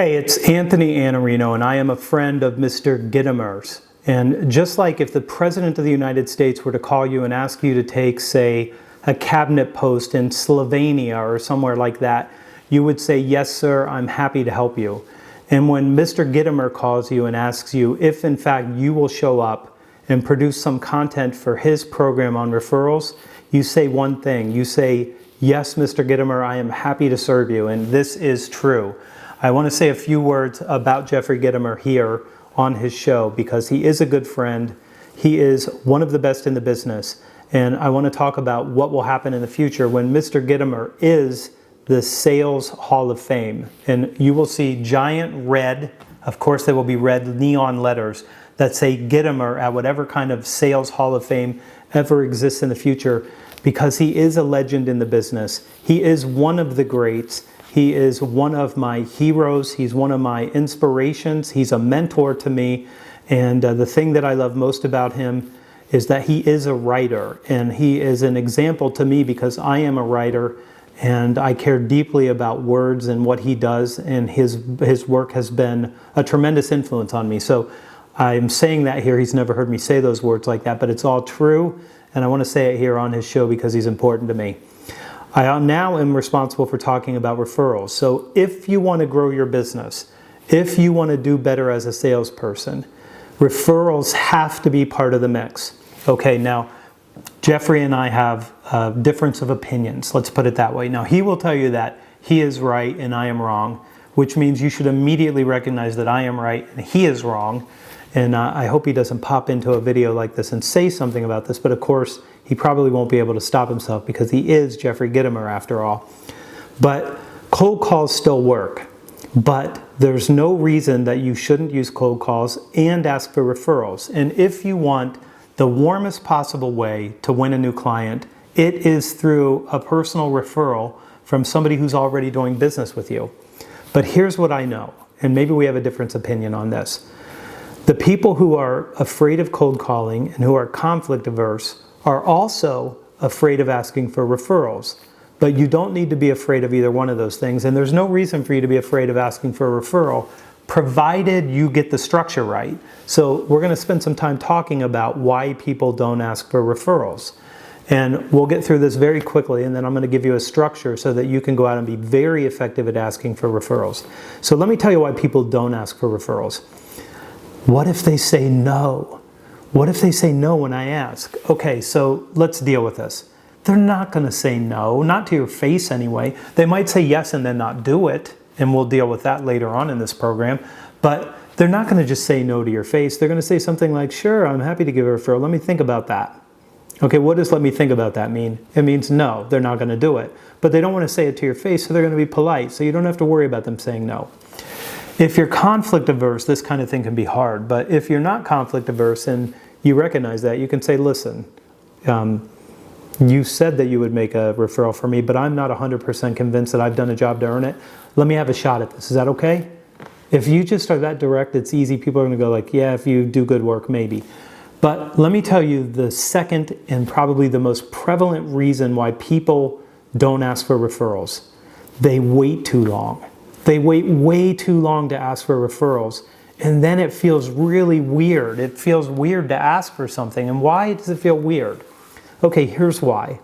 Hey, it's Anthony Iannarino, and I am a friend of Mr. Gitomer's. And just like if the President of the United States were to call you and ask you to take, say, a cabinet post in Slovenia or somewhere like that, you would say, yes, sir, I'm happy to help you. And when Mr. Gitomer calls you and asks you if, in fact, you will show up and produce some content for his program on referrals, you say one thing. You say, yes, Mr. Gitomer, I am happy to serve you. And this is true. I want to say a few words about Jeffrey Gitomer here on his show because he is a good friend. He is one of the best in the business. And I want to talk about what will happen in the future when Mr. Gitomer is the Sales Hall of Fame. And you will see giant red, of course there will be red neon letters that say Gitomer at whatever kind of Sales Hall of Fame ever exists in the future, because he is a legend in the business. He is one of the greats. He is one of my heroes. He's one of my inspirations. He's a mentor to me. And the thing that I love most about him is that he is a writer. And he is an example to me because I am a writer and I care deeply about words and what he does. And his work has been a tremendous influence on me. So I'm saying that here. He's never heard me say those words like that, but it's all true. And I want to say it here on his show because he's important to me. I now am responsible for talking about referrals. So if you want to grow your business, if you want to do better as a salesperson, referrals have to be part of the mix. Okay, now Jeffrey and I have a difference of opinions, let's put it that way. Now he will tell you that he is right and I am wrong, which means you should immediately recognize that I am right and he is wrong. And I hope he doesn't pop into a video like this and say something about this, but of course he probably won't be able to stop himself because he is Jeffrey Gitomer after all. But cold calls still work, but there's no reason that you shouldn't use cold calls and ask for referrals. And if you want the warmest possible way to win a new client, it is through a personal referral from somebody who's already doing business with you. But here's what I know, and maybe we have a different opinion on this. The people who are afraid of cold calling and who are conflict averse are also afraid of asking for referrals. But you don't need to be afraid of either one of those things. And there's no reason for you to be afraid of asking for a referral, provided you get the structure right. So we're going to spend some time talking about why people don't ask for referrals. And we'll get through this very quickly, and then I'm going to give you a structure so that you can go out and be very effective at asking for referrals. So let me tell you why people don't ask for referrals. What if they say no? What if they say no when I ask? Okay, so let's deal with this. They're not going to say no, not to your face anyway. They might say yes and then not do it, and we'll deal with that later on in this program. But they're not going to just say no to your face. They're going to say something like, sure, I'm happy to give a referral. Let me think about that. Okay, what does let me think about that mean? It means no, they're not going to do it. But they don't want to say it to your face, so they're going to be polite. So you don't have to worry about them saying no. If you're conflict averse, this kind of thing can be hard. But if you're not conflict averse and you recognize that, you can say, listen, you said that you would make a referral for me, but I'm not 100% convinced that I've done a job to earn it. Let me have a shot at this. Is that okay? If you just are that direct, it's easy. People are going to go like, yeah, if you do good work, maybe. But let me tell you the second and probably the most prevalent reason why people don't ask for referrals. They wait too long. They wait way too long to ask for referrals, and then it feels really weird. It feels weird to ask for something. And why does it feel weird? Okay, here's why.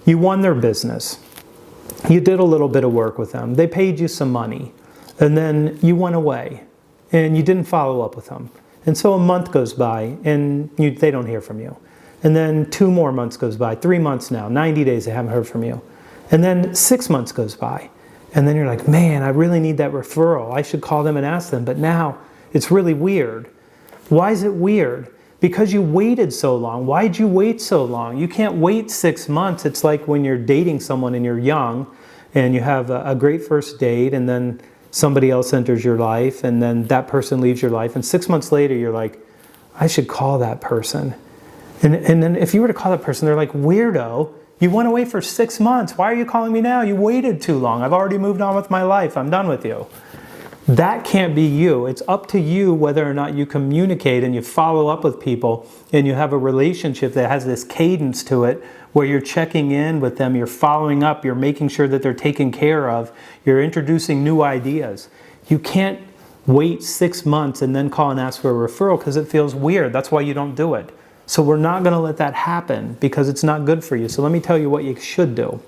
You won their business. You did a little bit of work with them. They paid you some money, and then you went away, and you didn't follow up with them. And so a month goes by, and they don't hear from you. And then 2 more months goes by, 3 months now, 90 days they haven't heard from you. And then 6 months goes by. And then you're like, man, I really need that referral. I should call them and ask them. But now it's really weird. Why is it weird? Because you waited so long. Why'd you wait so long? You can't wait 6 months. It's like when you're dating someone and you're young and you have a great first date and then somebody else enters your life and then that person leaves your life. And 6 months later, you're like, I should call that person. And then if you were to call that person, they're like, weirdo. You went away for 6 months. Why are you calling me now? You waited too long. I've already moved on with my life. I'm done with you. That can't be you. It's up to you whether or not you communicate and you follow up with people and you have a relationship that has this cadence to it where you're checking in with them, you're following up, you're making sure that they're taken care of, you're introducing new ideas. You can't wait 6 months and then call and ask for a referral because it feels weird. That's why you don't do it. So we're not going to let that happen because it's not good for you. So let me tell you what you should do.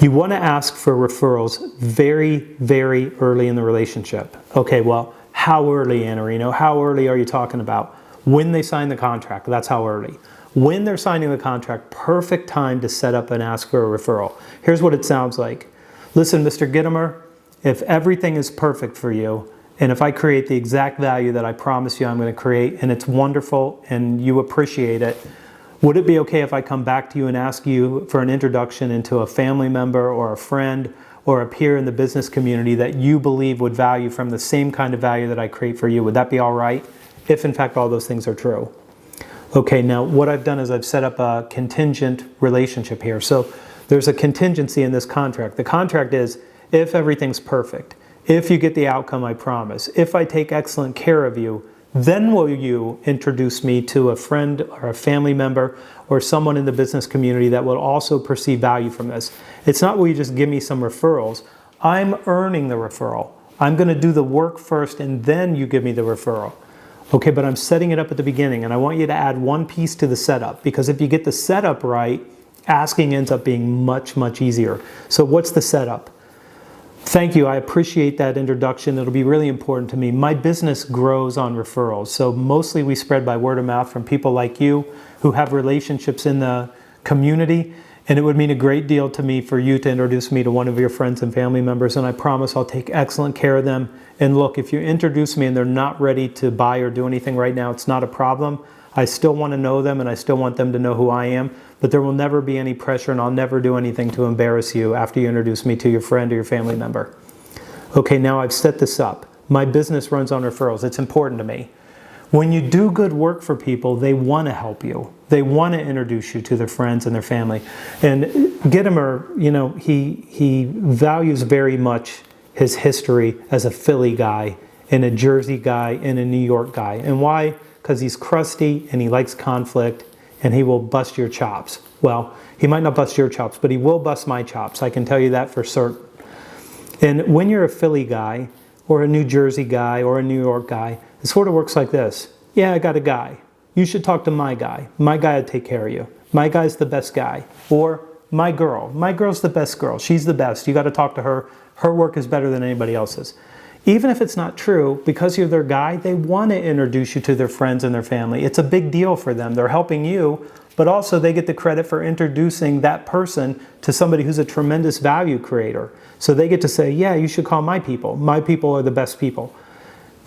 You want to ask for referrals very, very early in the relationship. Okay, well, how early, Iannarino? How early are you talking about? When they sign the contract, that's how early. When they're signing the contract, perfect time to set up and ask for a referral. Here's what it sounds like. Listen, Mr. Gittimer, if everything is perfect for you, and if I create the exact value that I promise you I'm going to create, and it's wonderful and you appreciate it, would it be okay if I come back to you and ask you for an introduction into a family member or a friend or a peer in the business community that you believe would value from the same kind of value that I create for you? Would that be all right? If in fact all those things are true. Okay, now what I've done is I've set up a contingent relationship here. So there's a contingency in this contract. The contract is if everything's perfect, if you get the outcome I promise, if I take excellent care of you, then will you introduce me to a friend or a family member or someone in the business community that will also perceive value from this. It's not will you just give me some referrals. I'm earning the referral. I'm going to do the work first and then you give me the referral. Okay, but I'm setting it up at the beginning and I want you to add one piece to the setup because if you get the setup right, asking ends up being much, much easier. So what's the setup? Thank you. I appreciate that introduction. It'll be really important to me. My business grows on referrals. So mostly we spread by word of mouth from people like you who have relationships in the community. And it would mean a great deal to me for you to introduce me to one of your friends and family members. And I promise I'll take excellent care of them. And look, if you introduce me and they're not ready to buy or do anything right now, it's not a problem. I still want to know them and I still want them to know who I am. But there will never be any pressure and I'll never do anything to embarrass you after you introduce me to your friend or your family member. Okay, now I've set this up. My business runs on referrals. It's important to me. When you do good work for people, they want to help you. They want to introduce you to their friends and their family. And Gittimer, you know, he values very much his history as a Philly guy and a Jersey guy and a New York guy. And why? Because he's crusty and he likes conflict and he will bust your chops. Well, he might not bust your chops, but he will bust my chops. I can tell you that for certain. And when you're a Philly guy or a New Jersey guy or a New York guy, it sort of works like this. Yeah, I got a guy. You should talk to my guy. My guy will take care of you. My guy's the best guy. Or my girl. My girl's the best girl. She's the best. You got to talk to her. Her work is better than anybody else's. Even if it's not true, because you're their guy, they want to introduce you to their friends and their family. It's a big deal for them. They're helping you, but also they get the credit for introducing that person to somebody who's a tremendous value creator. So they get to say, yeah, you should call my people. My people are the best people.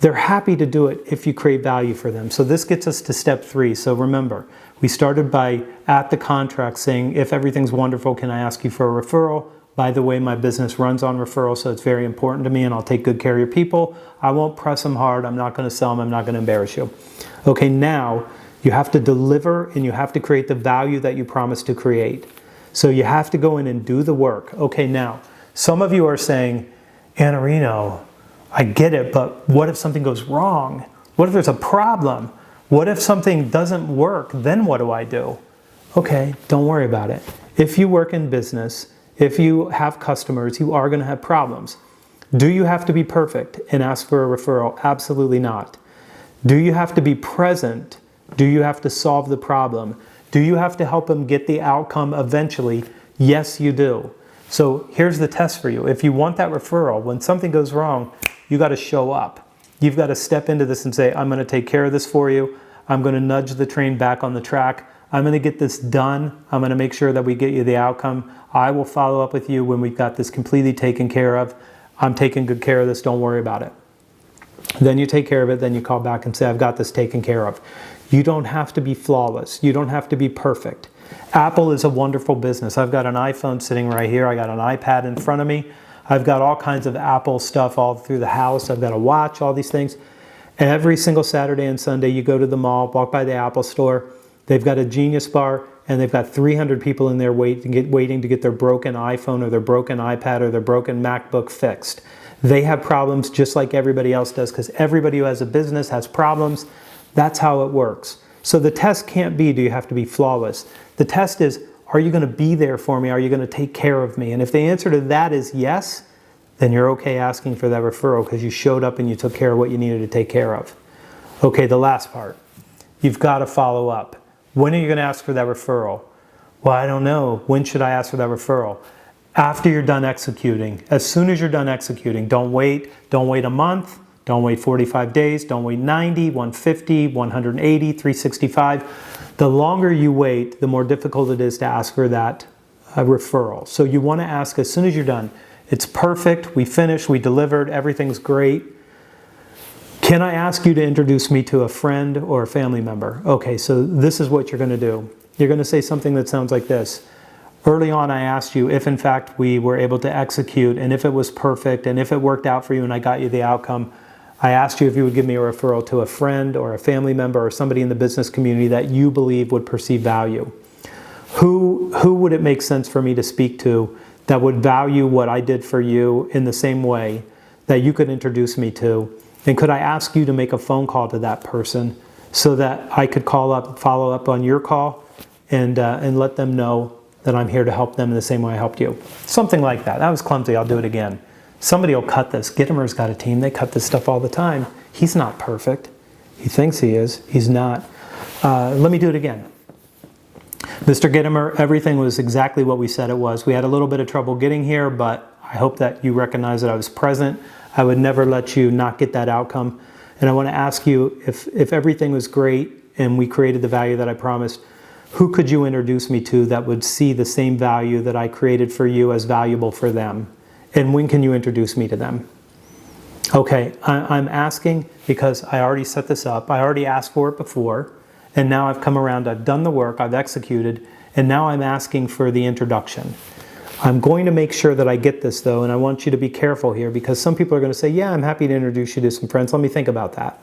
They're happy to do it if you create value for them. So this gets us to step 3. So remember, we started by at the contract saying, if everything's wonderful, can I ask you for a referral? By the way, my business runs on referrals, so it's very important to me and I'll take good care of your people. I won't press them hard. I'm not going to sell them. I'm not going to embarrass you. Okay, now you have to deliver and you have to create the value that you promised to create. So you have to go in and do the work. Okay, now, some of you are saying, Iannarino, I get it, but what if something goes wrong? What if there's a problem? What if something doesn't work? Then what do I do? Okay, don't worry about it. If you work in business, if you have customers, you are going to have problems. Do you have to be perfect and ask for a referral? Absolutely not. Do you have to be present? Do you have to solve the problem? Do you have to help them get the outcome eventually? Yes, you do. So here's the test for you. If you want that referral, when something goes wrong, you got to show up. You've got to step into this and say, I'm going to take care of this for you. I'm going to nudge the train back on the track. I'm going to get this done. I'm going to make sure that we get you the outcome. I will follow up with you when we've got this completely taken care of. I'm taking good care of this. Don't worry about it. Then you take care of it. Then you call back and say, I've got this taken care of. You don't have to be flawless. You don't have to be perfect. Apple is a wonderful business. I've got an iPhone sitting right here. I got an iPad in front of me. I've got all kinds of Apple stuff all through the house. I've got a watch, all these things. Every single Saturday and Sunday, you go to the mall, walk by the Apple store. They've got a Genius Bar, and they've got 300 people in there waiting to get their broken iPhone or their broken iPad or their broken MacBook fixed. They have problems just like everybody else does because everybody who has a business has problems. That's how it works. So the test can't be, do you have to be flawless? The test is, are you going to be there for me? Are you going to take care of me? And if the answer to that is yes, then you're okay asking for that referral because you showed up and you took care of what you needed to take care of. Okay, the last part. You've got to follow up. When are you going to ask for that referral? Well, I don't know. When should I ask for that referral? After you're done executing. As soon as you're done executing. Don't wait. Don't wait a month. Don't wait 45 days. Don't wait 90, 150, 180, 365. The longer you wait, the more difficult it is to ask for that referral. So you want to ask as soon as you're done. It's perfect. We finished. We delivered. Everything's great. Can I ask you to introduce me to a friend or a family member? Okay, so this is what you're going to do. You're going to say something that sounds like this. Early on, I asked you if, in fact, we were able to execute and if it was perfect and if it worked out for you and I got you the outcome. I asked you if you would give me a referral to a friend or a family member or somebody in the business community that you believe would perceive value. Who would it make sense for me to speak to that would value what I did for you in the same way that you could introduce me to? And could I ask you to make a phone call to that person so that I could follow up on your call and let them know that I'm here to help them in the same way I helped you? Something like that. That was clumsy. I'll do it again. Somebody will cut this. Gittimer's got a team. They cut this stuff all the time. He's not perfect. He thinks he is. He's not. Let me do it again. Mr. Gittimer, everything was exactly what we said it was. We had a little bit of trouble getting here, but I hope that you recognize that I was present. I would never let you not get that outcome. And I want to ask you, if everything was great and we created the value that I promised, who could you introduce me to that would see the same value that I created for you as valuable for them? And when can you introduce me to them? Okay, I'm asking because I already set this up. I already asked for it before. And now I've come around, I've done the work, I've executed, and now I'm asking for the introduction. I'm going to make sure that I get this though, and I want you to be careful here because some people are going to say, yeah, I'm happy to introduce you to some friends. Let me think about that.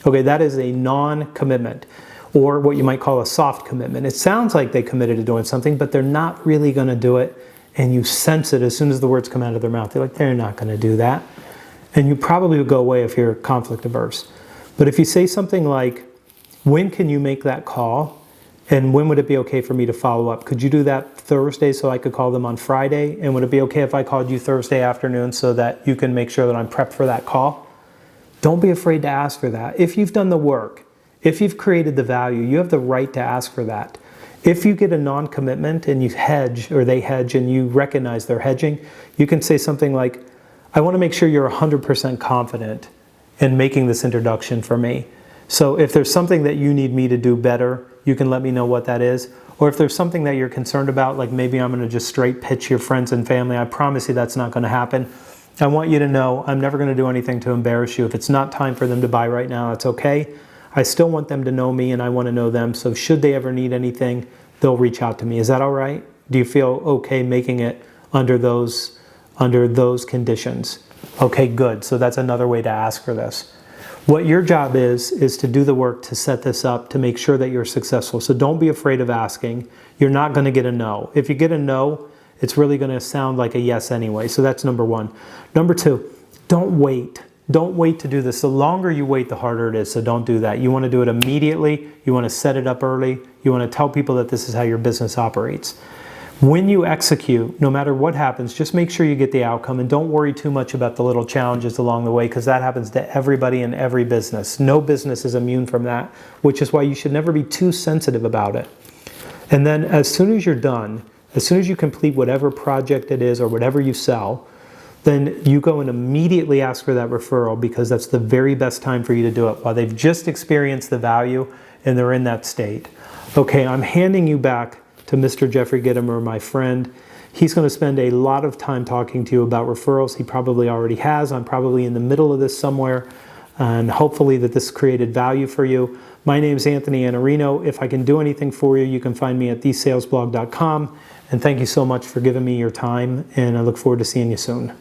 Okay, that is a non-commitment, or what you might call a soft commitment. It sounds like they committed to doing something, but they're not really going to do it, and you sense it as soon as the words come out of their mouth. They're like, they're not going to do that. And you probably would go away if you're conflict averse. But if you say something like, when can you make that call? And when would it be okay for me to follow up? Could you do that Thursday so I could call them on Friday? And would it be okay if I called you Thursday afternoon so that you can make sure that I'm prepped for that call? Don't be afraid to ask for that. If you've done the work, if you've created the value, you have the right to ask for that. If you get a non-commitment and you hedge, or they hedge and you recognize they're hedging, you can say something like, I want to make sure you're 100% confident in making this introduction for me. So if there's something that you need me to do better, you can let me know what that is. Or if there's something that you're concerned about, like maybe I'm going to just straight pitch your friends and family, I promise you that's not going to happen. I want you to know I'm never going to do anything to embarrass you. If it's not time for them to buy right now, it's okay. I still want them to know me and I want to know them. So should they ever need anything, they'll reach out to me. Is that all right? Do you feel okay making it under those conditions? Okay, good. So that's another way to ask for this. What your job is to do the work to set this up to make sure that you're successful. So don't be afraid of asking. You're not going to get a no. If you get a no, it's really going to sound like a yes anyway. So that's number one. Number two, don't wait. Don't wait to do this. The longer you wait, the harder it is. So don't do that. You want to do it immediately. You want to set it up early. You want to tell people that this is how your business operates. When you execute, no matter what happens, just make sure you get the outcome and don't worry too much about the little challenges along the way because that happens to everybody in every business. No business is immune from that, which is why you should never be too sensitive about it. And then as soon as you're done, as soon as you complete whatever project it is or whatever you sell, then you go and immediately ask for that referral because that's the very best time for you to do it while they've just experienced the value and they're in that state. Okay, I'm handing you back to Mr. Jeffrey Gittimer, my friend. He's going to spend a lot of time talking to you about referrals. He probably already has. I'm probably in the middle of this somewhere, and hopefully that this created value for you. My name is Anthony Iannarino. If I can do anything for you, you can find me at thesalesblog.com. And thank you so much for giving me your time, and I look forward to seeing you soon.